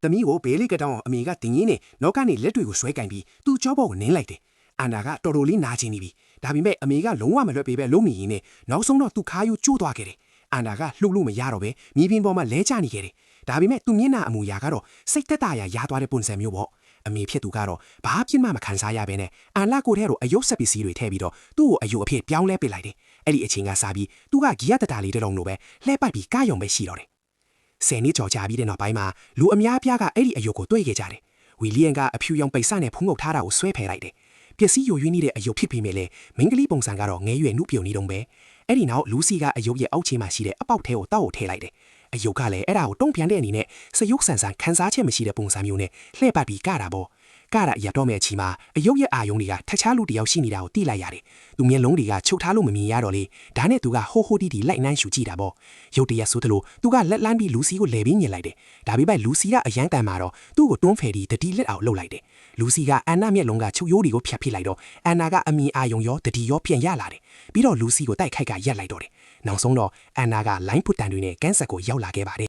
သမီးကိုဘေးလေးကတောင်းအမေကတင်းရင်းနဲ့နောက်ကနေလက်တွေကိုဆွဲကင်ပြီးသူ့ကြောဘောကိုနင်းလိုက်တယ်။အန်နာကတော်တော်လေးနာကျင်နေပြီ။ဒါပေမဲ့အမေကလုံးဝမလွတ်ပေးပဲလုံးမိရင်းနဲ့နောက်ဆုံးတော့သူ့ခါယူကျိုးသွားခဲ့တယ်။အန်နာကလှုပ်လို့မရတော့ပဲမြေပြင်ပေါ်မှာလဲကျနေခဲ့တယ်။ဒါပေမဲ့သူ့မျက်နှာအမူအရာကတော့စိတ်သက်သာရာရသွားတဲ့ပုံစံမျိုးပေါ့။အမေဖြစ်သူကတော့ဘာဖြစ်မှမခံစားရဘဲနဲ့အန်လာကိုထဲတော့အယုတ်ဆက်ပစ္စည်းတွေထည့်ပြီးတော့သူ့ကိုအယုတ်အဖြစ်ပြောင်းလဲပစ်လိုက်တယ်။အဲ့ဒီအချိန်ကစားပြီးသူကဂီယတတာလေးတစ်လုံးလိုပဲလှဲပိုက်ပြီးကားယုံပဲရှိတော့တယ်။ဆယ်နှစ်ကျော်ကြာပြီးတဲ့နောက်ပိုင်းမှာလူအများအပြားကအဲ့ဒီအယုတ်ကိုတွေ့ခဲ့ကြတယ်။ဝီလီယံကအဖြူရောင်ပိတ်စနဲ့ဖုံးငုပ်ထားတာကိုဆွဲဖယ်လိုက်တယ်။ပစ္စည်းယိုယွင်းနေတဲ့အယုတ်ဖြစ်ပေမဲ့လည်းမိန်းကလေးပုံစံကတော့ငဲရွယ်နှုတ်ပြုံနေတုံးပဲ။အဲ့ဒီနောက်လူစီကအယုတ်ရဲ့အောက်ခြေမှာရှိတဲ့အပေါက်ထဲကိုတောက်ကိုထည့်လိုက်တယ်။အယုတ်ကလည်းအဲ့ဒါကိုတုံ့ပြန်တဲ့အနေနဲ့စရုပ်ဆန်ဆန်ခန်းစားချက်မရှိတဲ့ပုံစံမျိုးနဲ့လှဲပတ်ပြီးကတာပေါ့။ကတာရတော့မဲ့အချိန်မှာအယုတ်ရဲ့အာယုံတွေကထခြားလူတယောက်ရှိနေတာကိုသိလိုက်ရတယ်။သူမျက်လုံးတွေကချုပ်ထားလို့မမြင်ရတော့လေဒါနဲ့သူကဟိုဟိုတီတီလိုက်နှမ်းရှူကြည့်တာပေါ့။ရုတ်တရက်ဆိုသလိုသူကလက်လန်းပြီးလူစီကိုလဲပြီးညင်လိုက်တယ်။ဒါပေမဲ့လူစီကအရန်တန်မှာတော့သူ့ကိုတွန်းဖယ်ပြီးတတိလက်အောင်လှုပ်လိုက်တယ်။လူစီကအန်နာမျက်လုံးကချုပ်ရိုးတွေကိုဖျက်ဖိလိုက်တော့အန်နာကအမီအာယုံရောတတိရောပြန်ရလာတယ်။ပြီးတော့လူစီကိုတိုက်ခိုက်ကရက်လိုက်တော့တယ်။နောက်ဆုံးတော့အန်နာကလိုင်းပုတ်တန်တွေနဲ့ကန်းဆက်ကိုရောက်လာခဲ့ပါတယ်